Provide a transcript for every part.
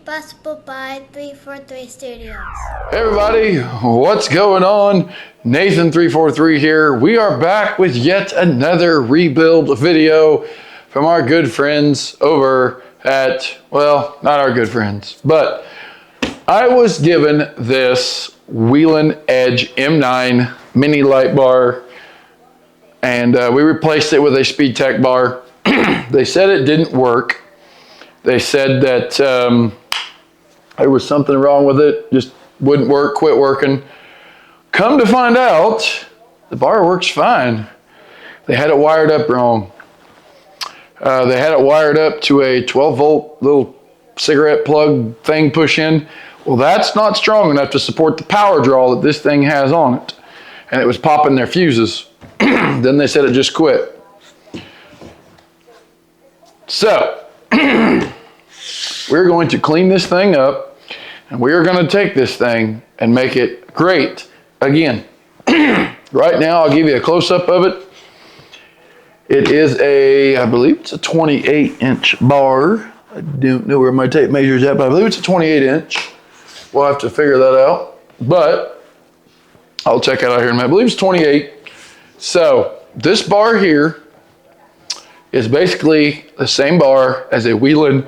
possible by 343 Studios. Hey everybody, what's going on? Nathan343 here. We are back with yet another rebuild video from our good friends over at, well, not our good friends, but I was given this Whelen Edge M9 mini light bar, and we replaced it with a Speed Tech bar. They said it didn't work. They said that there was something wrong with it, just wouldn't work, quit working. Come to find out, the bar works fine. They had it wired up wrong. They had it wired up to a 12 volt little cigarette plug thing push in. Well, that's not strong enough to support the power draw that this thing has on it. And it was popping their fuses. Then they said it just quit. So, we're going to clean this thing up, and we are going to take this thing and make it great again. Right now, I'll give you a close-up of it. It is I believe it's a 28-inch bar. I don't know where my tape measures at, but I believe it's a 28-inch. We'll have to figure that out, but I'll check it out here in a minute. I believe it's 28. So this bar here is basically the same bar as a Whelen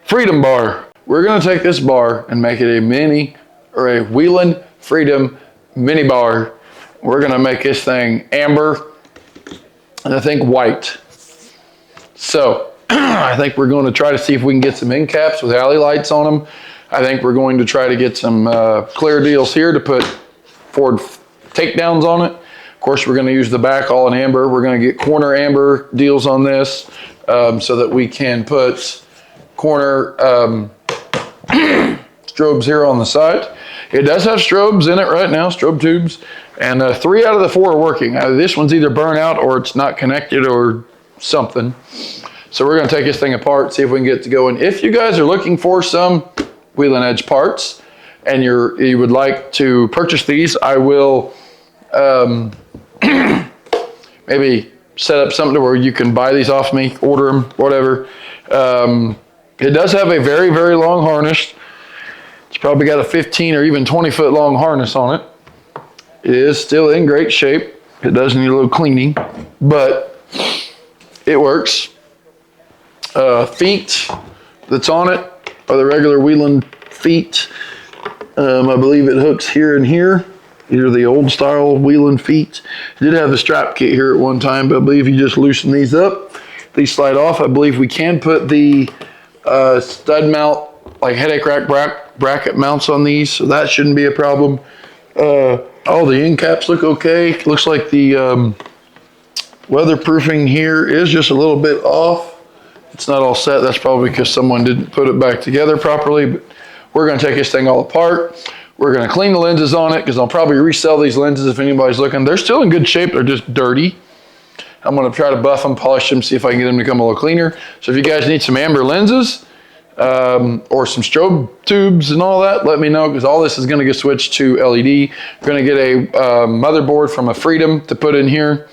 Freedom bar. We're gonna take this bar and make it a mini, or a Whelen Freedom mini bar. We're gonna make this thing amber, and I think white. So I think we're going to try to see if we can get some end caps with alley lights on them. I think we're going to try to get some clear deals here to put Ford takedowns on it. Of course, we're going to use the back all in amber. We're going to get corner amber deals on this so that we can put corner strobes here on the side. It does have strobes in it right now, strobe tubes, and 3 out of the 4 are working. This one's either burnt out or it's not connected or something. So we're going to take this thing apart, see if we can get it to go. And if you guys are looking for some Whelen Edge parts and you would like to purchase these, I will maybe set up something where you can buy these off me, order them, whatever. It does have a very, very long harness. It's probably got a 15 or even 20 foot long harness on it. It is still in great shape. It does need a little cleaning, but it works. Feet that's on it are the regular Whelen feet. I believe it hooks here and here. These are the old style Whelen feet. It did have the strap kit here at one time, but I believe you just loosen these up. These slide off. I believe we can put the stud mount, like headache rack bracket mounts on these, so that shouldn't be a problem. All the end caps look okay. Looks like the weatherproofing here is just a little bit off. It's not all set. That's probably because someone didn't put it back together properly, but we're going to take this thing all apart. We're going to clean the lenses on it because I'll probably resell these lenses if anybody's looking. They're still in good shape. They're just dirty. I'm going to try to buff them, polish them, see if I can get them to come a little cleaner. So if you guys need some amber lenses or some strobe tubes and all that, let me know, because all this is going to get switched to LED. We're going to get a motherboard from a Freedom to put in here,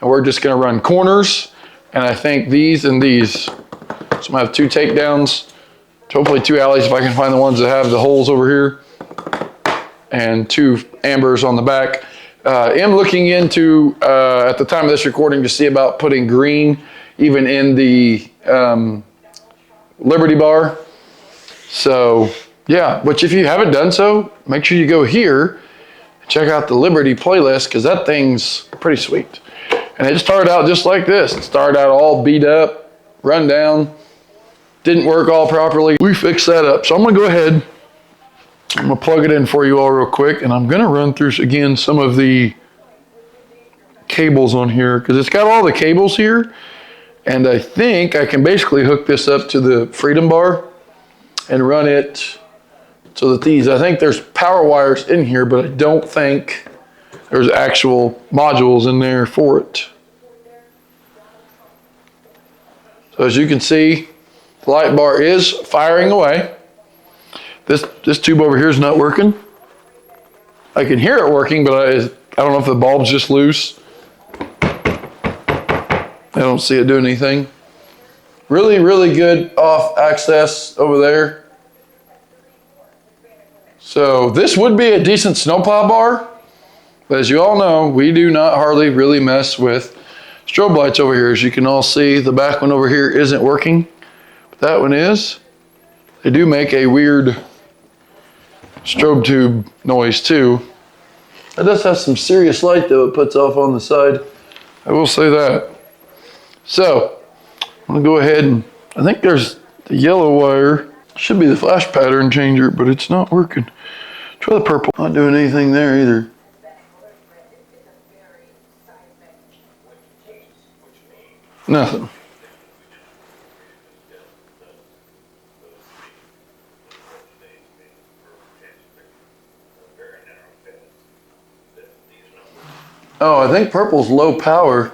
and we're just going to run corners. And I think these and these. So I'm gonna have 2 takedowns, hopefully 2 alleys if I can find the ones that have the holes over here, and 2 ambers on the back. I'm looking into, at the time of this recording, to see about putting green even in the Liberty bar. So yeah, which if you haven't done so, make sure you go here and check out the Liberty playlist, because that thing's pretty sweet. And it started out just like this. It started out all beat up, run down, didn't work all properly. We fixed that up. So I'm gonna go ahead, I'm gonna plug it in for you all real quick, and I'm gonna run through, again, some of the cables on here, because it's got all the cables here, and I think I can basically hook this up to the Freedom bar and run it so that I think there's power wires in here, but I don't think there's actual modules in there for it. So as you can see, the light bar is firing away. This tube over here is not working. I can hear it working, but I don't know if the bulb's just loose. I don't see it doing anything. Really, really good off access over there. So this would be a decent snowplow bar, but as you all know, we do not hardly really mess with strobe lights over here. As you can all see, the back one over here isn't working, but that one is. They do make a weird strobe tube noise too. It does have some serious light though it puts off on the side. I will say that. So, I'm gonna go ahead and, I think there's the yellow wire. Should be the flash pattern changer, but it's not working. Try the purple. Not doing anything there either. Nothing. Oh, I think purple's low power.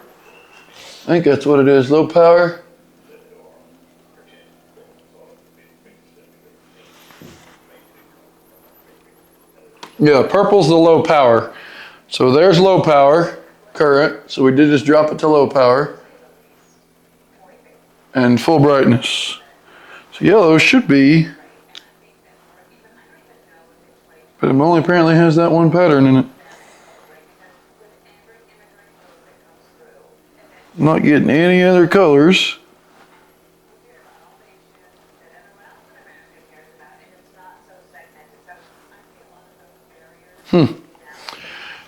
I think that's what it is, low power. Yeah, purple's the low power. So there's low power current. So we did just drop it to low power. And full brightness. So yellow should be, but it only apparently has that one pattern in it. I'm not getting any other colors.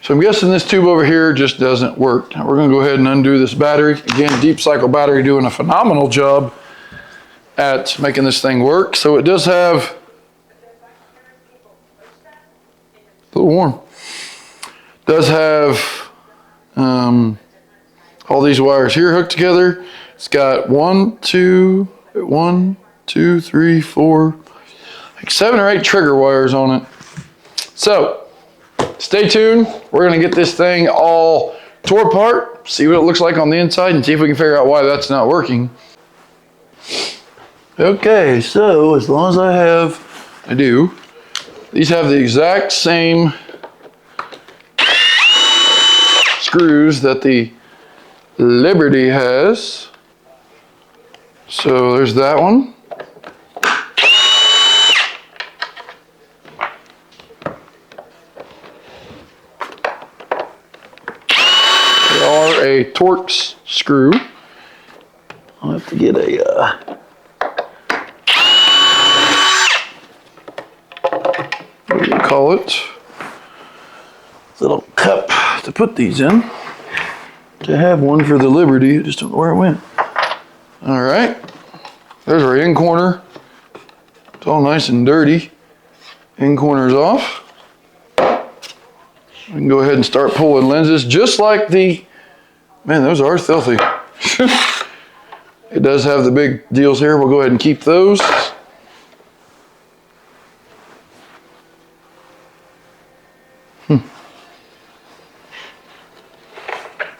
So I'm guessing this tube over here just doesn't work. Now we're gonna go ahead and undo this battery. Again, deep cycle battery doing a phenomenal job at making this thing work. So it does have, a little warm, does have all these wires here hooked together. It's got 1, 2, 3, 4, like 7 or 8 trigger wires on it. So stay tuned. We're gonna get this thing all tore apart, see what it looks like on the inside, and see if we can figure out why that's not working. Okay, so as long as I do, these have the exact same screws that the Liberty has. So there's that one. They are a Torx screw. I'll have to get a what do you call it? Little cup to put these in. To have one for the Liberty, I just don't know where it went. All right, there's our in corner. It's all nice and dirty. In corner's off. We can go ahead and start pulling lenses just like the, man, those are filthy. It does have the big deals here. We'll go ahead and keep those.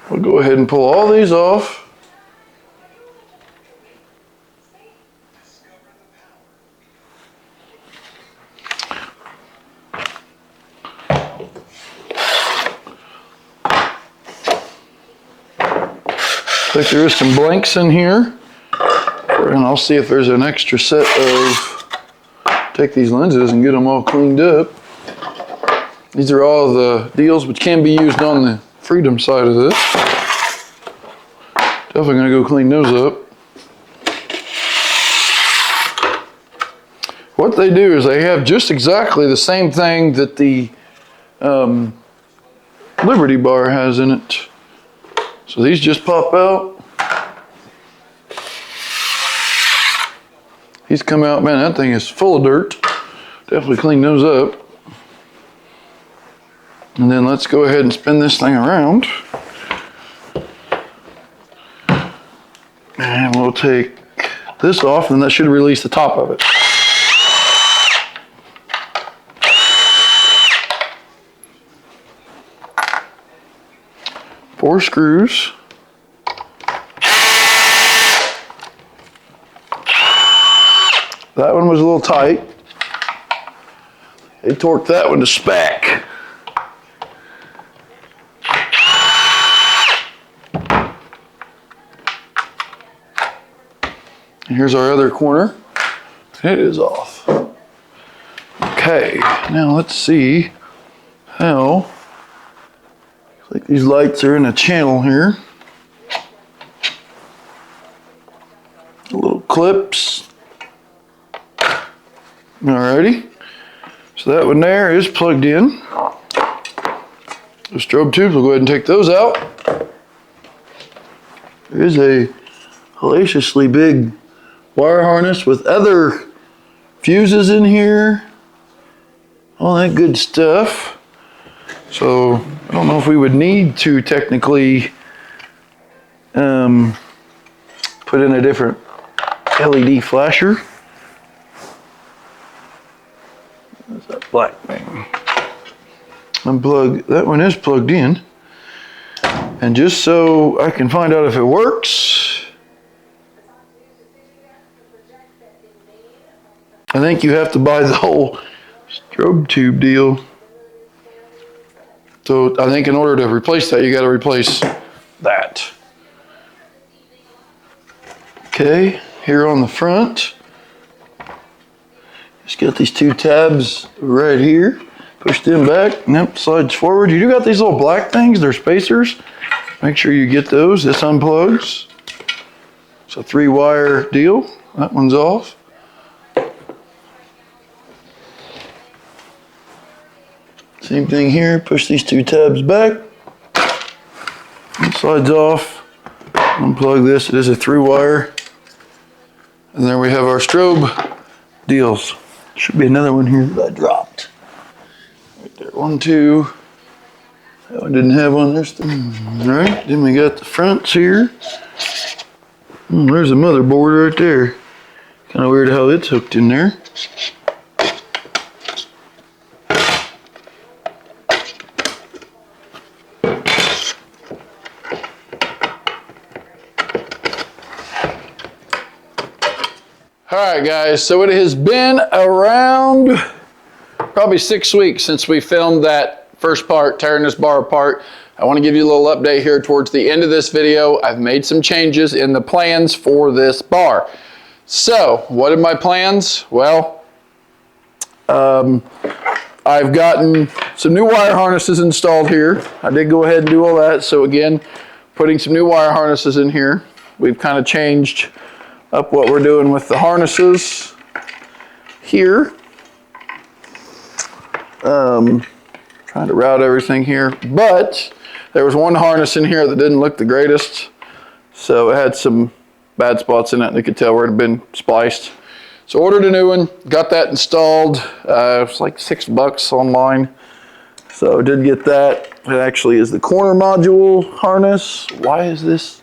We'll go ahead and pull all these off. I think there is some blanks in here. And I'll see if there's an extra set of, take these lenses and get them all cleaned up. These are all the deals which can be used on the Freedom side of this. Definitely gonna go clean those up. What they do is they have just exactly the same thing that the Liberty bar has in it. So these just pop out. These come out, man, that thing is full of dirt. Definitely clean those up. And then let's go ahead and spin this thing around. And we'll take this off, and that should release the top of it. Four screws. That one was a little tight. They torqued that one to spec. And here's our other corner. It is off. Okay. Okay, now let's see how, like these lights are in a channel here. Little clips. Alrighty, so that one there is plugged in. The strobe tubes, we'll go ahead and take those out. There is a hellaciously big wire harness with other fuses in here. All that good stuff. So I don't know if we would need to technically put in a different LED flasher. What's that black thing? Unplug, that one is plugged in. And just so I can find out if it works, I think you have to buy the whole strobe tube deal. So I think in order to replace that, you got to replace that. Okay, here on the front, just got these two tabs right here. Push them back, and that slides forward. You do got these little black things, they're spacers. Make sure you get those. This unplugs. It's a 3-wire deal. That one's off. Same thing here, push these two tabs back. It slides off. Unplug this, it is a 3-wire. And there we have our strobe deals. Should be another one here that I dropped. Right there, 1, 2. That one didn't have one, there's the, all right, then we got the fronts here. There's a motherboard right there. Kind of weird how it's hooked in there. Alright guys, so it has been around probably 6 weeks since we filmed that first part, tearing this bar apart. I want to give you a little update here towards the end of this video. I've made some changes in the plans for this bar. So, what are my plans? Well, I've gotten some new wire harnesses installed here. I did go ahead and do all that. So again, putting some new wire harnesses in here. We've kind of changed up what we're doing with the harnesses here. Trying to route everything here, but there was one harness in here that didn't look the greatest, so it had some bad spots in it, and you could tell where it had been spliced. So ordered a new one, got that installed. It was like $6 online, so did get that. It actually is the corner module harness. Why is this?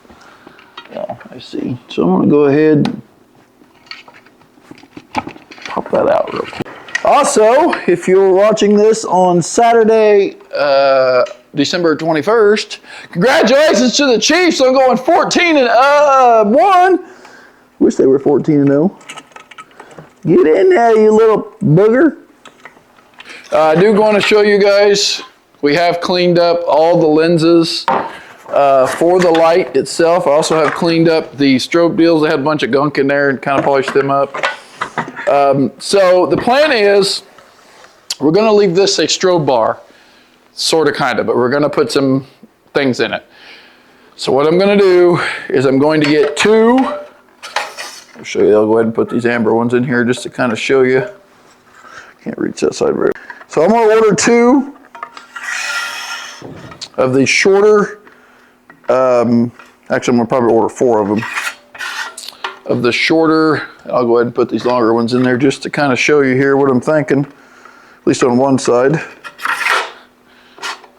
Oh, I see. So I'm gonna go ahead and pop that out real quick. Also, if you're watching this on Saturday, December 21st, congratulations to the Chiefs on going 14-1. Wish they were 14-0. Get in there, you little booger. I do want to show you guys, we have cleaned up all the lenses for the light itself. I also have cleaned up the strobe deals. They had a bunch of gunk in there and kind of polished them up. So the plan is we're going to leave this a strobe bar, sort of, kind of, but we're going to put some things in it. So what I'm going to do is I'm going to get two. I'll show you. I'll go ahead and put these amber ones in here just to kind of show you. Can't reach that side very well. So I'm going to order two of the shorter. Actually, I'm going to probably order 4 of them. Of the shorter, I'll go ahead and put these longer ones in there just to kind of show you here what I'm thinking, at least on one side.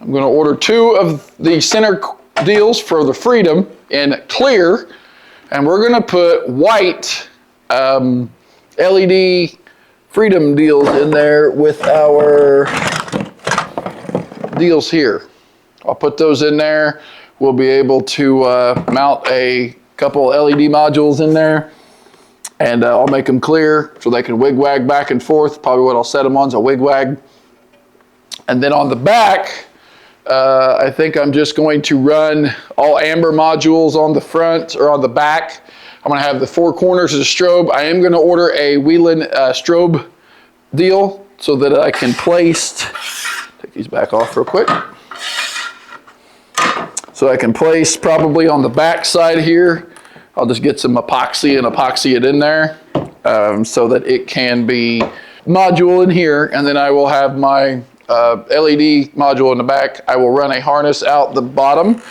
I'm going to order 2 of the center deals for the Freedom in clear, and we're going to put white LED Freedom deals in there with our deals here. I'll put those in there. We'll be able to mount a couple LED modules in there, and I'll make them clear so they can wig-wag back and forth. Probably what I'll set them on is a wig-wag. And then on the back, I think I'm just going to run all amber modules on the front or on the back. I'm going to have the 4 corners of the strobe. I am going to order a Whelen strobe deal so that I can place, take these back off real quick. So I can place probably on the back side here. I'll just get some epoxy and epoxy it in there so that it can be module in here. And then I will have my LED module in the back. I will run a harness out the bottom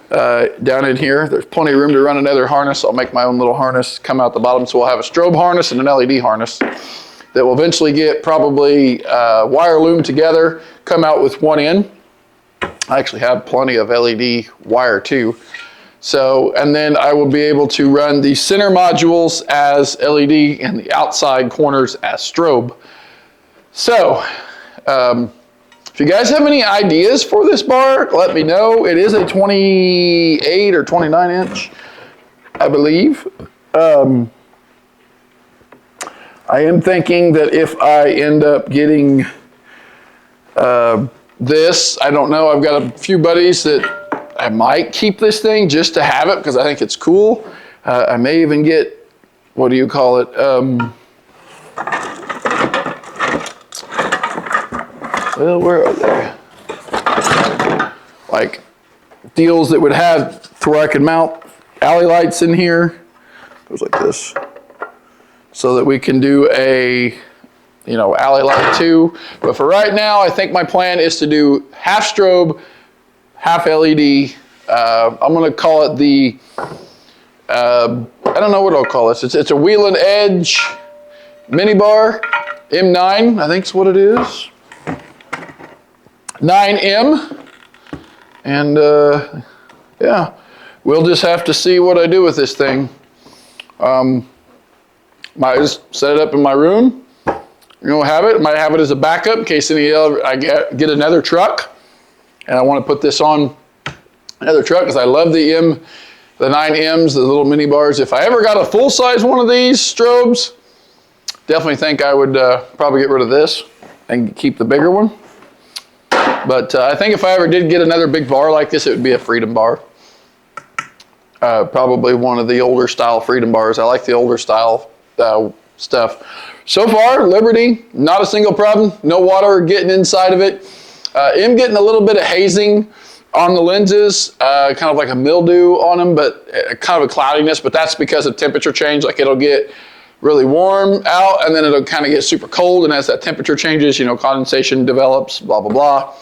down in here. There's plenty of room to run another harness. I'll make my own little harness come out the bottom. So we'll have a strobe harness and an LED harness that will eventually get probably wire loom together, come out with one end. I actually have plenty of LED wire too. So, and then I will be able to run the center modules as LED and the outside corners as strobe. So, if you guys have any ideas for this bar, let me know. It is a 28 or 29 inch, I believe. I am thinking that if I end up getting this, I don't know, I've got a few buddies that I might keep this thing just to have it because I think it's cool. I may even get, what do you call it? Well, where are they? Like deals that would have to where I could mount alley lights in here. Goes like this. So that we can do a, you know, alley light too. But for right now, I think my plan is to do half strobe, half LED. I'm going to call it the, I don't know what I'll call this. It's a Whelen Edge mini bar, M9, I think is what it is. 9M. And yeah, we'll just have to see what I do with this thing. Might just set it up in my room. You know, have it. Might have it as a backup in case I get another truck and I want to put this on another truck because I love the 9Ms, the little mini bars. If I ever got a full size one of these strobes, definitely think I would probably get rid of this and keep the bigger one. But I think if I ever did get another big bar like this, it would be a Freedom bar. Probably one of the older style Freedom bars. I like the older style stuff. So far, Liberty, not a single problem. No water getting inside of it. I'm getting a little bit of hazing on the lenses, kind of like a mildew on them, but kind of a cloudiness, but that's because of temperature change. Like it'll get really warm out and then it'll kind of get super cold, and as that temperature changes, you know, condensation develops, blah, blah, blah.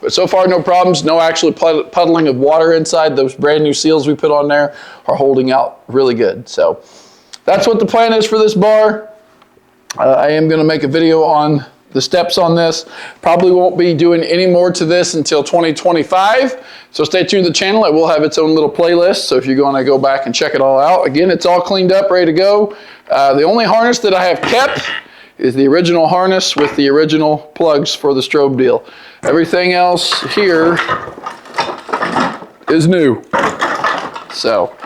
But so far, no problems, no actual puddling of water inside. Those brand new seals we put on there are holding out really good. So that's what the plan is for this bar. I am going to make a video on the steps on this. Probably won't be doing any more to this until 2025. So stay tuned to the channel. It will have its own little playlist. So if you're going to go back and check it all out, again, it's all cleaned up, ready to go. The only harness that I have kept is the original harness with the original plugs for the strobe deal. Everything else here is new. So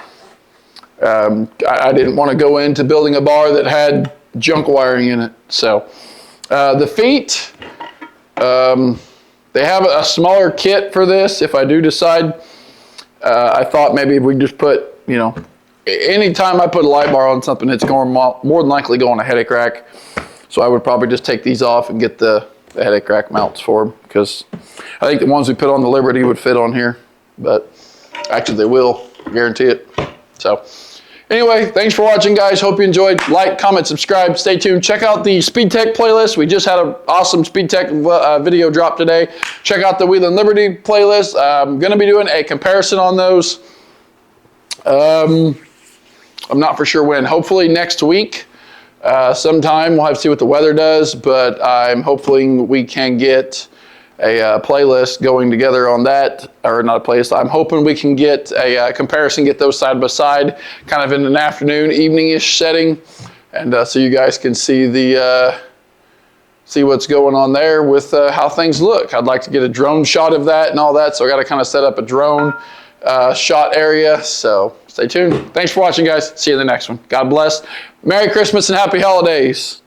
I didn't want to go into building a bar that had junk wiring in it. So the feet, they have a smaller kit for this. If I do decide, I thought maybe if we just put, you know, anytime I put a light bar on something, it's going more than likely go on a headache rack. So I would probably just take these off and get the headache rack mounts for them, because I think the ones we put on the Liberty would fit on here, but actually they will, guarantee it. So anyway, thanks for watching, guys. Hope you enjoyed. Like, comment, subscribe, stay tuned. Check out the Speed Tech playlist. We just had an awesome Speed Tech video drop today. Check out the Whelen Liberty playlist. I'm going to be doing a comparison on those. I'm not for sure when. Hopefully next week. Sometime we'll have to see what the weather does, but I'm hoping we can get a playlist going together on that, or not a playlist. I'm hoping we can get a comparison, get those side by side, kind of in an afternoon, evening-ish setting, and so you guys can see the see what's going on there with how things look. I'd like to get a drone shot of that and all that, so I got to kind of set up a drone shot area. So stay tuned. Thanks for watching, guys. See you in the next one. God bless. Merry Christmas and Happy Holidays.